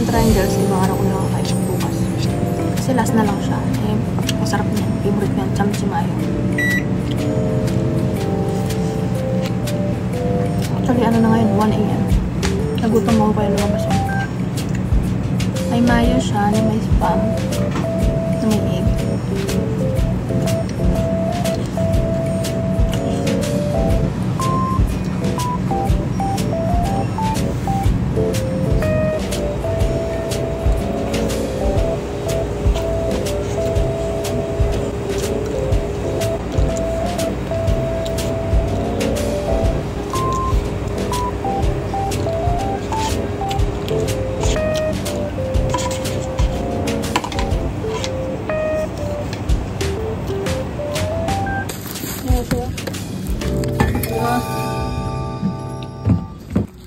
Triangles, ibang araw ko na kakain bukas. Kasi last na lang siya. Eh, masarap niyan. Favorite niyan. Chamchi mayo. Actually, ano na ngayon? 1 AM. Nagutom ako kaya lumabas ako. May mayo siya, na may spam, na may egg.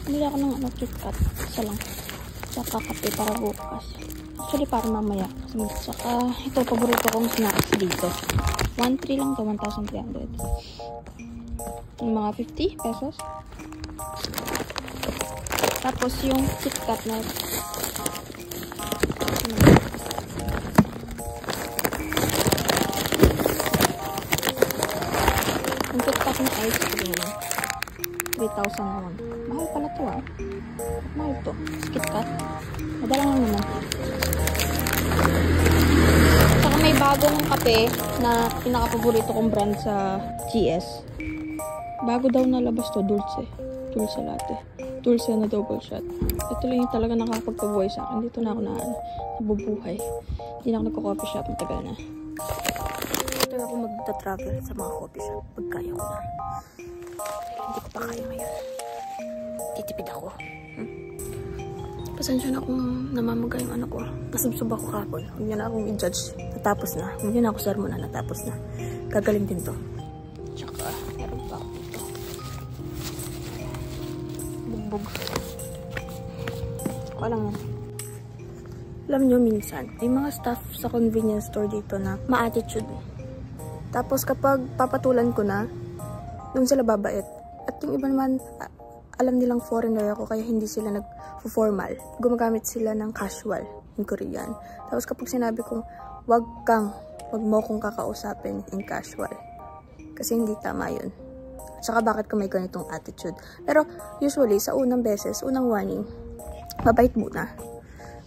Bili ako ng KitKat. Isa lang. Tsaka kape para bukas. Actually, para mamaya. Tsaka, ito, paborito kong snacks dito. 1.3 lang to, 1,300. Yung mga 50 pesos. Tapos, yung KitKat na yung KitKat na ice cream. 3,001. Mahal pala to ah. Mahal to. KitKat. Madala lang naman. Saka may bagong kape na pinaka-paborito kong brand sa GS. Bago daw nalabas to. Dulce. Dulce latte. Dulce na double shot. Ito lang yung talaga nakakapagpabuhay sa akin. Dito na ako nabubuhay. Hindi na ako nagko-coffee shop. Matagal na. Ito ako magta-travel sa mga coffee shop. Pagkaya ko na. Hindi ko pa kaya ngayon. Titipid ako. Pasensya na kung namamaga yung ano ko. Nasubsob ako kapon. Huwag niyo na akong i-judge. Natapos na. Huwag niyo na ako sermon na natapos na. Gagaling din to. Tsaka, meron pa ako dito. Bugbog. Walang yan. Alam nyo, minsan, may mga staff sa convenience store dito na ma-attitude. Tapos kapag papatulan ko na, doon sila babait. At yung iba naman, alam nilang foreigner ako kaya hindi sila nag-formal. Gumagamit sila ng casual in Korean. Tapos kapag sinabi kong, wag mo kong kakausapin in casual. Kasi hindi tama yun. At saka bakit ka may ganitong attitude. Pero usually, sa unang beses, unang warning, mabait muna.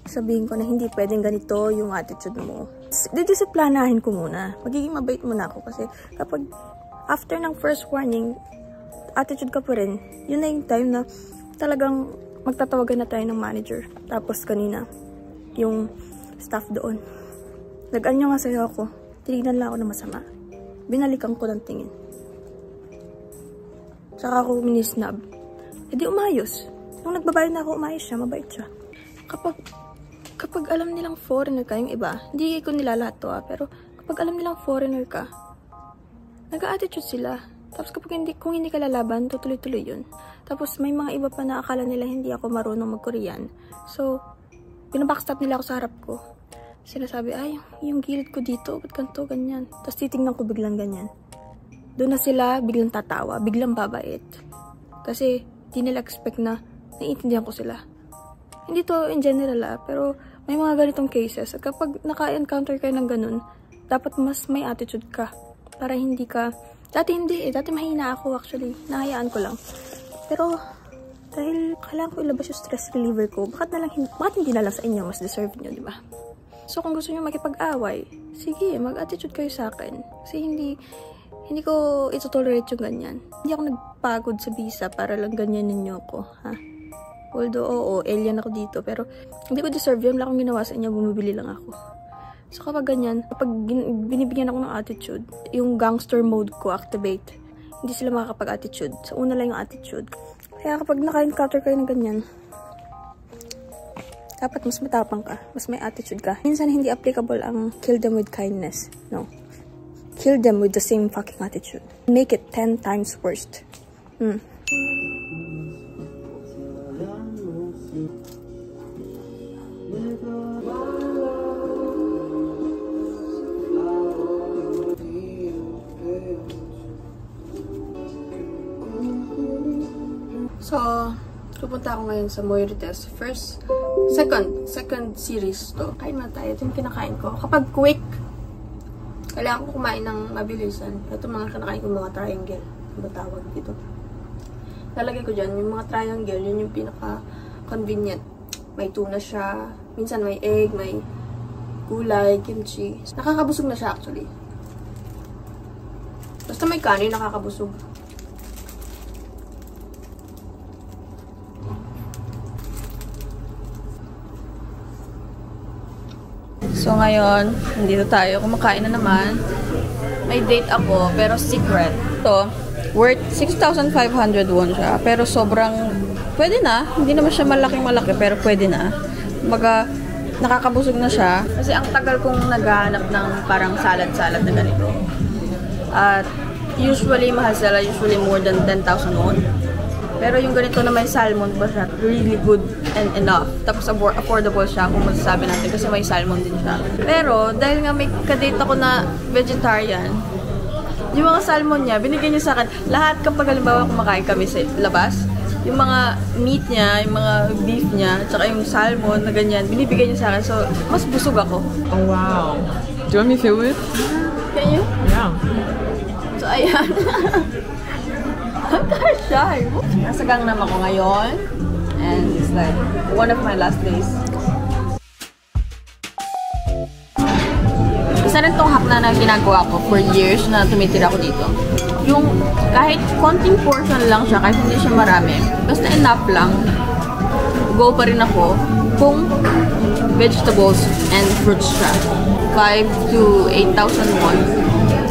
Sabihin ko na hindi pwedeng ganito yung attitude mo. Didisiplanahin ko muna. Magiging mabait muna ako kasi kapag after ng first warning, attitude ka pa rin, yun na yung time na talagang magtatawagan na tayo ng manager. Tapos kanina, yung staff doon. Nag-anyo nga sa'yo ako. Tinignan lang ako na masama. Binalikan ko ng tingin. Saka ako minisnab. E di umayos. Nung nagbabayad na ako, umayos siya. Mabait siya. Kapag alam nilang foreigner ka, yung iba, hindi ko nilalahat to pero kapag alam nilang foreigner ka, nag-attitude sila. Tapos kung hindi ka lalaban, tutuloy-tuloy yun. Tapos may mga iba pa na akala nila hindi ako marunong mag-Korean. So, pinabackstab nila ako sa harap ko. Sinasabi, ay, yung gilid ko dito, ba't ganito, ganyan. Tapos titingnan ko biglang ganyan. Doon na sila biglang tatawa, biglang babait. Kasi, di nila expect na naiintindihan ko sila. Hindi to in general pero may mga ganitong cases. At kapag naka-encounter kayo ng ganun, dapat mas may attitude ka. Para hindi ka... Dati hindi Dati mahina ako actually. Nahayaan ko lang. Pero, dahil kailangan ko ilabas yung stress reliever ko, bakit hindi na lang sa inyo? Mas deserve nyo, di ba? So, kung gusto nyo makipag-away, sige, mag-attitude kayo sa akin. Kasi hindi Hindi ko ito-tolerate yung ganyan. Hindi ako nagpagod sa visa para lang ganyan ninyo ako, ha? Although, oo, alien ako dito, pero hindi ko deserve yun. Wala akong ginawa sa inyo, bumibili lang ako. So, kapag ganyan, kapag binibigyan ako ng attitude, yung gangster mode ko activate, hindi sila makakapag-attitude. So, una lang yung attitude. Kaya kapag naka-encounter kayo ng ganyan, dapat mas matapang ka, mas may attitude ka. Minsan, hindi applicable ang kill them with kindness. No. Kill them with the same fucking attitude. Make it 10 times worse. So, pupunta ako ngayon sa Moirites. Second series to. Kain na tayo. Ito yung kinakain ko. Kapag quick, kailangan ko kumain ng mabilisan. Ito mga kinakain ko mga triangle. Ano ba tawag dito? Lalagay ko dyan. Yung mga triangle, yun yung pinaka-convenient. May tuna siya. Minsan may egg, may gulay, kimchi. Nakakabusog na siya actually. Basta may kanin, nakakabusog. So ngayon, nandito tayo. Kumakain na naman. May date ako, pero secret. Ito, worth 6,500 won siya. Pero sobrang, pwede na. Hindi naman siya malaking-malaki, pero pwede na. Kumbaga, nakakabusog na siya. Kasi ang tagal kong naghahanap ng parang salad-salad na ganito. At usually, mahal sila. Usually more than 10,000 won. Pero yung ganito na may salmon pa siya, really good and enough. Tapos affordable siya kung masasabi natin kasi may salmon din siya. Pero dahil nga may kadate ako na vegetarian, yung mga salmon niya, binigyan niya sa akin. Lahat kapag halimbawa kumakain kami sa labas, yung mga meat niya, yung mga beef niya, tsaka yung salmon na ganyan, binibigay niya sa akin. So, mas busog ako. Oh, wow. Do you want me to film it? Can you? Yeah. So, ayan. I'm kind of shy. Nasa Gangnam ako ngayon. And it's like one of my last days. Isa rin tong hack na ginagawa ko for years na tumitira ako dito. Yung kahit konting portion lang siya, kahit hindi siya marami, basta enough lang, go pa rin ako kung vegetables and fruits siya. 5 to 8,000 won.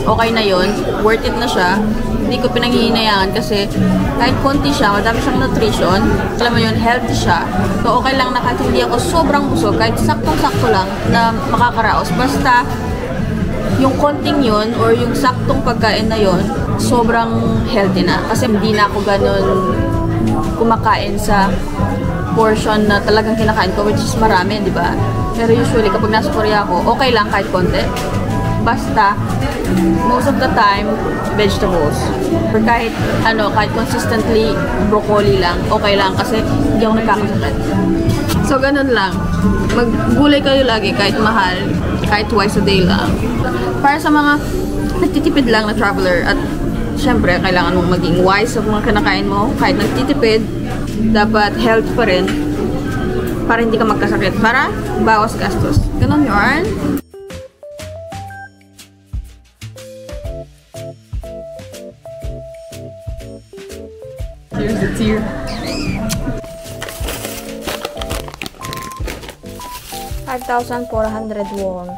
Okay na yun. Worth it na siya. Hindi ko pinanghihinayangan kasi kahit konti siya, madami siyang nutrition. Alam mo yun, healthy siya. So, okay lang na kahit hindi ako sobrang busog, kahit saktong-sakto lang na makakaraos. Basta, yung konting yun or yung saktong pagkain na yun, sobrang healthy na. Kasi hindi na ako ganun kumakain sa portion na talagang kinakain ko, which is marami, di ba? Pero usually, kapag nasa Korea ako, okay lang kahit konti. Basta, most of the time, vegetables. Or kahit, kahit consistently, broccoli lang, okay lang kasi hindi ako nagkakasakit. So, ganun lang. Maggulay kayo lagi kahit mahal, kahit twice a day lang. Para sa mga nagtitipid lang na traveler at syempre, kailangan mong maging wise sa mga kinakain mo. Kahit nagtitipid, dapat health pa rin para hindi ka magkasakit. Para bawas gastos. Ganun yun. Here's the tear. 5,400 won.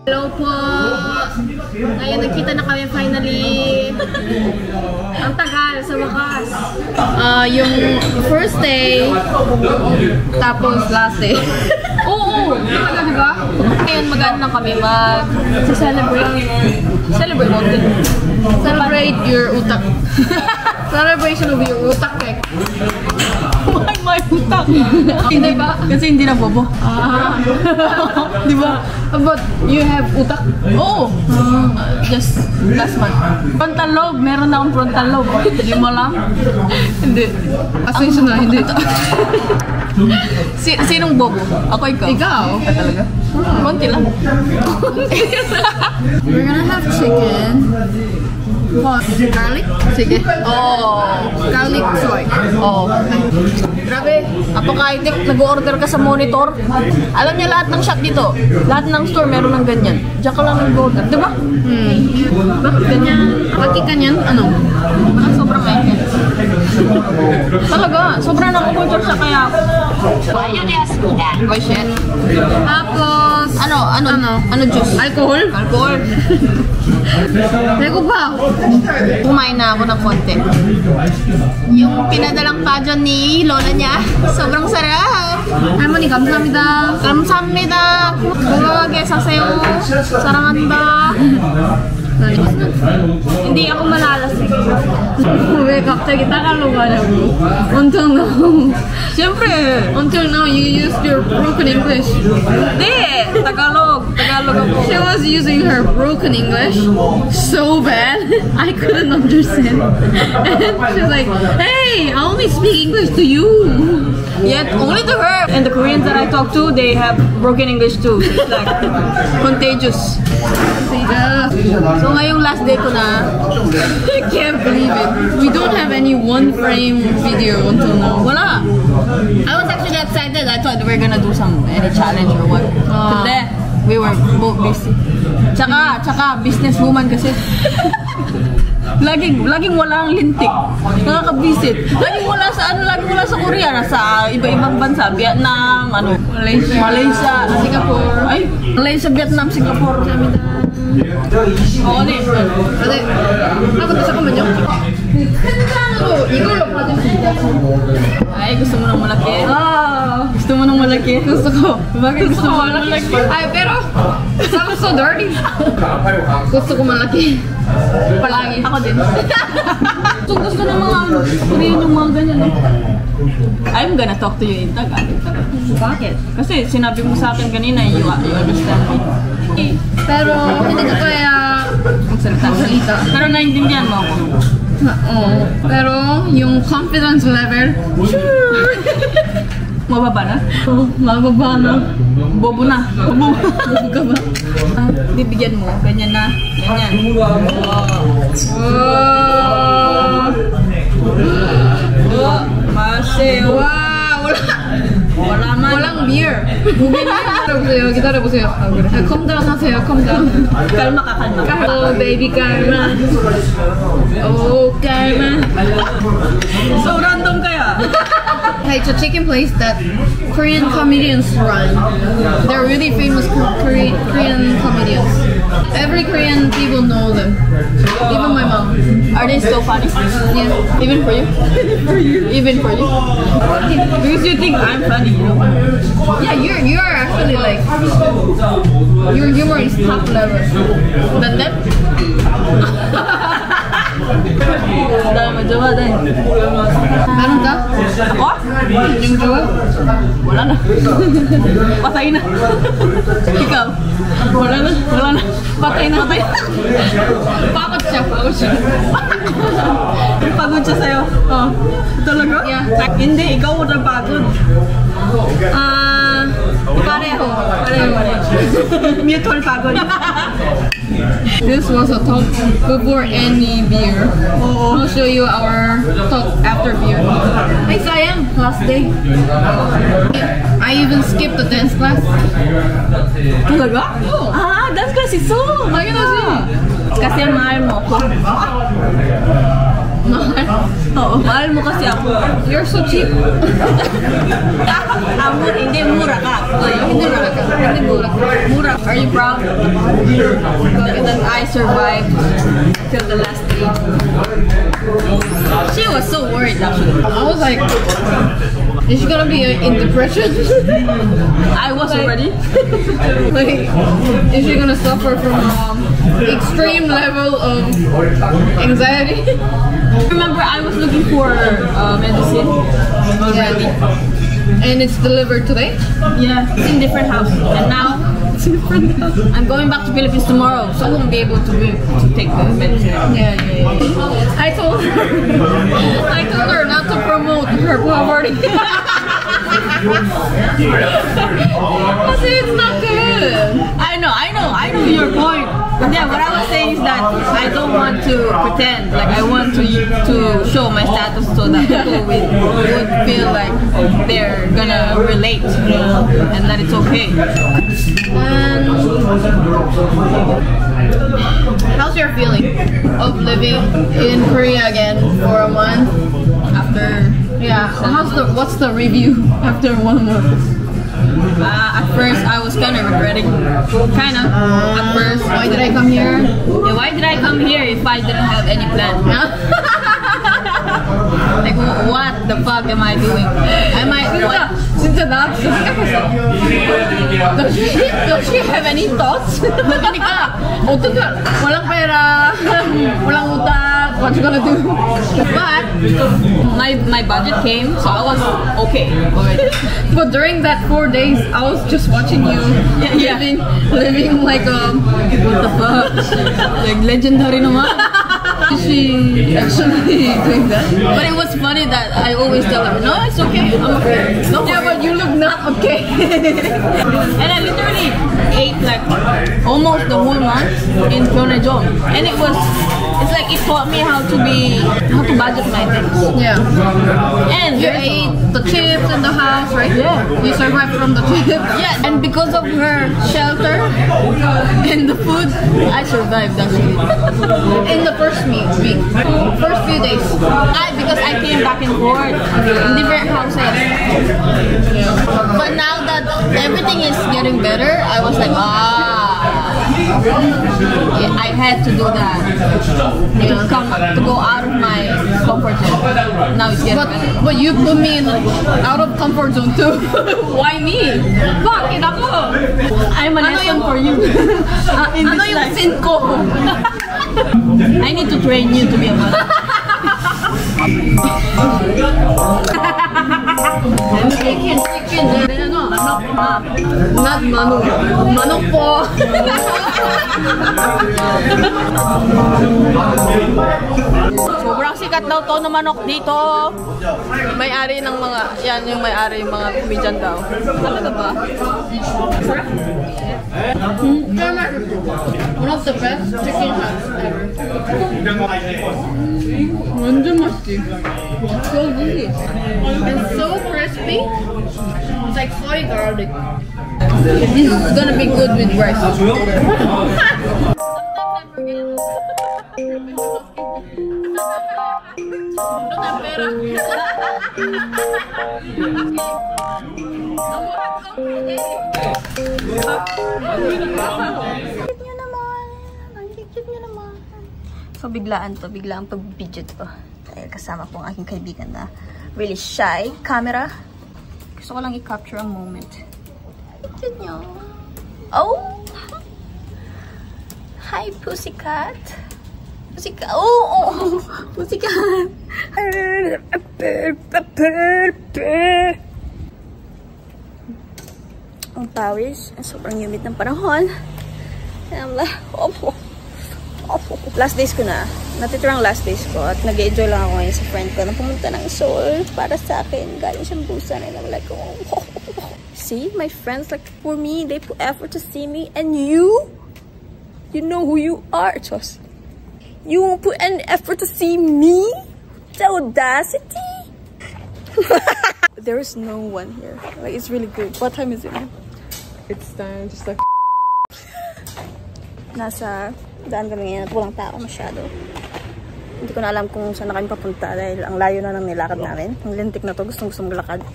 Hello po! Ngayon nagkita na kami finally. Ang tagal sa wakas. Yung first day, tapos last day. Oo! Talaga diba? Ngayon mag-ano lang kami, celebrate your utak. Celebration of your utak eh. My utak. Hindi ba? Kasi hindi na bobo. Di ba? But you have utak? Oo. Just last month. Frontal lobe. Meron na akong frontal lobe. Hindi mo alam? Hindi. Asensya na, hindi. Sinong bobo? Ako ikaw? Ikaw? Talaga? Konti lang. We're gonna have chicken. What? Garlic? Sige. Oh. Garlic soy. Oh. Grabe. Apocalyptic. Nag-order ka sa monitor. Alam niya lahat ng shop dito. Lahat ng store meron ng ganyan. Diyan ka lang nag-order. Diba? Bakit ganyan? Bakit ganyan? Ano? Bakit sobrang mainit? Talaga. Sobrang nag-order siya kaya. Oh shit. Tapos, ano juice? Alcohol? Alcohol. Lego pa. Kumain na ako ng konti. Yung pinadalang pajon ni lola niya, sobrang sarap. 할머니 감사합니다. 감사합니다. 건강하게 사세요. 사랑한다. Hindi ako malalasing. 왜 갑자기 따갈로그 하냐고. Until now. Siyempre. Until now, you used your broken English. Hindi. Tagalog. Tagalog ako. She was using her broken English so bad, I couldn't understand. And she's like, hey, I only speak English to you. Yet, only to her. And the Koreans that I talk to, they have broken English too. It's like contagious. So ngayong last day ko na, I can't believe it. We don't have any one frame video until now. Wala. I was actually excited. I thought we were gonna do any challenge or what. But then, we were both busy. Tsaka businesswoman kasi. Laging wala ang lintik. Nakakabisit. Laging wala sa Korea. Nasa iba-ibang bansa. Vietnam, Malaysia, Singapore. Ay, Malaysia, Vietnam, Singapore. Oo, ano yun? 근데 잠깐만요. 펜잔으로 이걸로 받을 수 있다. Ay, gusto mo ng malaki? Gusto mo ng malaki? Gusto ko. Bakit gusto mo malaki? Ay, pero sounds so dirty. Gusto ko malaki. Palagi. Ako din. Gusto ng mga Korean yung mga ganyan. I'm gonna talk to you in Tagalog. Bakit? Kasi sinabi mo sa akin kanina, you understand me. Pero hindi ko kaya magsalita. Pero naiintindihan mo ako. Oo. Pero yung confidence level, mababa na? Oo, mababa na. Bobo na. Bobo ka ba? Bibigyan mo. Ganyan na. Ganyan. Maseo. Wala man. Walang beer. 기다려보세요. 그래. Calm down 하세요. Calm down. Kalma ka, kalma. Oh, baby, kalma. Oh, kalma. So random kaya. Hey, it's a chicken place that Korean comedians run. They're really famous Korean comedians. Every Korean people know them. Even my mom. Are they so funny? Yeah. Even for you? For you. Even for you? Because you think I'm funny, you know? Yeah, you're actually like, your humor is top level. Than them? Dahil jowa dahil. Meron ka? Ako? Yung jowa? Wala na. Patay na. Ikaw? Wala na. Patay na. Pagod siya. Pagod siya sa'yo? Oo. Talaga? Yeah. Hindi, ikaw mo pagod. Pareho. Mutual pagod. This was a talk before any beer. I'll show you our talk after beer. Ay, sayang. Last day. I even skipped the dance class. Talaga? Dance class is so! Ayun na siya. Kasi mahal mo ako. Mahal? Oo, mahal mo kasi ako. You're so cheap. Hindi, mura ka. Hindi mura ka. Hindi mura. Are you proud? And then I survived till the last day. She was so worried actually. I was like, Is she gonna be in depression? I was already. Like, is she gonna suffer from extreme level of anxiety? Remember, I was looking for medicine already. And it's delivered today? Yeah, it's in different house. And now, it's in different house. I'm going back to Philippines tomorrow, so I won't be able to take the medicine. Yeah. I told her not to promote her poverty. I said it's not good. I know your point. But yeah, what I was saying is that I don't want to pretend. Like, I want to show my status so that people would feel like they're gonna relate, and that it's okay. And how's your feeling of living in Korea again for a month after? Yeah, what's the review after 1 month? At first, I was kind of regretting. At first. Why did I come here? Yeah, why did I come here if I didn't have any plan? Like, what the fuck am I doing? Does she have any thoughts? Walang pera, walang utak, what you gonna do? But my budget came, so I was okay already. But during that 4 days, I was just watching you living like what the fuck? Like legendary naman. Is she actually doing that? But it was funny that I always tell her, no, it's okay, I'm okay. No, yeah, but you look not okay. And I literally ate like almost the whole month in Pyeongchang, and it's like it taught me how to budget my things. Yeah. And you ate the chips in the house, right? Yeah. You survived from the chips. Yeah. And because of her shelter and the food, I survived actually. In the first week, first few days. Because I came back and forth in different houses. Yeah. But now that everything is getting better, I was like, yeah, I had to do that. To go out of my comfort zone. Now it's getting better. But you put me in out of comfort zone too. Why me? Bakit ako? I'm a lesson for you. Ano yung sin ko? I need to train you to be a mother. Chicken. Not manok. Manok po. Sobrang sikat daw to na manok dito. May-ari ng mga, yan yung may-ari yung mga kumidyan daw. Talaga ba? One of the best chicken shops ever. 완전 맛있지? So good. And so crispy. It's like soy garlic. This is gonna be good with rice. So biglaan pag-video to. Dahil kasama ko ang aking kaibigan na really shy camera. Gusto ko lang i-capture ang moment. Tignan nyo. Oh! Hi, Pussycat. Pussycat. Oh! Pussycat. Ang pawis. Sobrang humid ng panahon. And I'm like, last days ko na. Natitirang last days ko. At nag-enjoy lang ako ngayon sa friend ko na pumunta ng Seoul para sa akin. Galing siyang Busan. And I'm like, see, my friends, like, for me, they put effort to see me. And you know who you are, Chos. You won't put any effort to see me? The audacity? There is no one here. Like, it's really good. What time is it now? It's time, just like... Nasa daan kami ngayon at walang tao masyado. Hindi ko na alam kung saan na kami papunta dahil ang layo na ng nilakad namin. Ang lintik na to, gustong maglakad.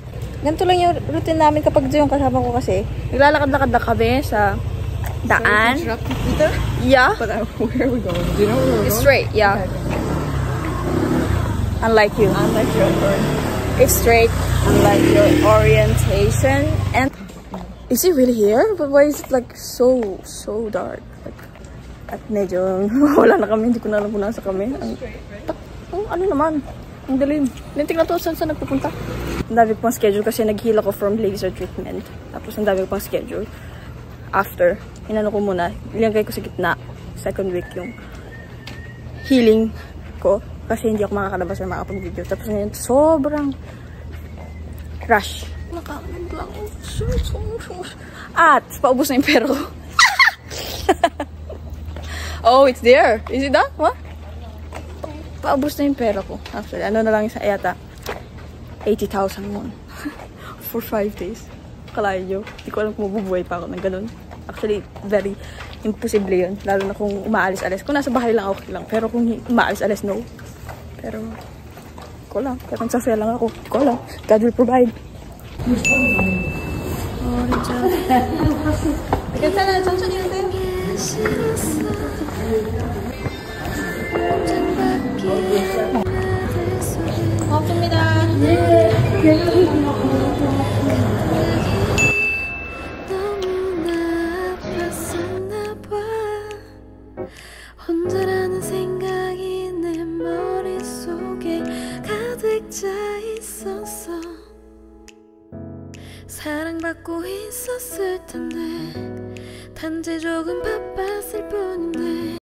Ganito lang yung routine namin kapag yung kasama ko kasi. Naglalakad-lakad na kami sa daan. Yeah. But where are we going? Do you know where we're going? Straight, yeah. Okay. Unlike you. Unlike you, of course. It's straight, unlike your orientation. And is it really here? But why is it like so dark? Like, at medyo wala na kami, hindi ko na alam kung nasa kami. Ano naman? Ang dilim. Lintik na to, saan nagpupunta? Ang dami pang schedule kasi nag-heal ako from laser treatment. Tapos ang dami pang schedule. After, inano ko muna, ilagay ko sa gitna, second week yung healing ko. Kasi hindi ako makakalabas na makapag-video. Tapos ngayon, sobrang rush. Nakakamag lang. At, paubos na yung pera ko. Oh, it's there. Is it that? What? Paubos na yung pera ko. Actually, ano na lang isa yata. 80,000 won. For 5 days. Kalayo nyo. Hindi ko alam kung mabubuhay pa ako ng ganun. Actually, very imposible yun. Lalo na kung umaalis-alis. Kung nasa bahay lang, okay lang. Pero kung umaalis-alis, no. Pero, ko lang. Pero nagsasaya lang ako. Ko lang. God will provide. 괜찮아요. 천천히 하세요. 고맙습니다. 혼자라는 생각이 내 머릿속에 가득 차 있었어. 사랑받고 있었을 텐데 단지 조금 바빴을 뿐인데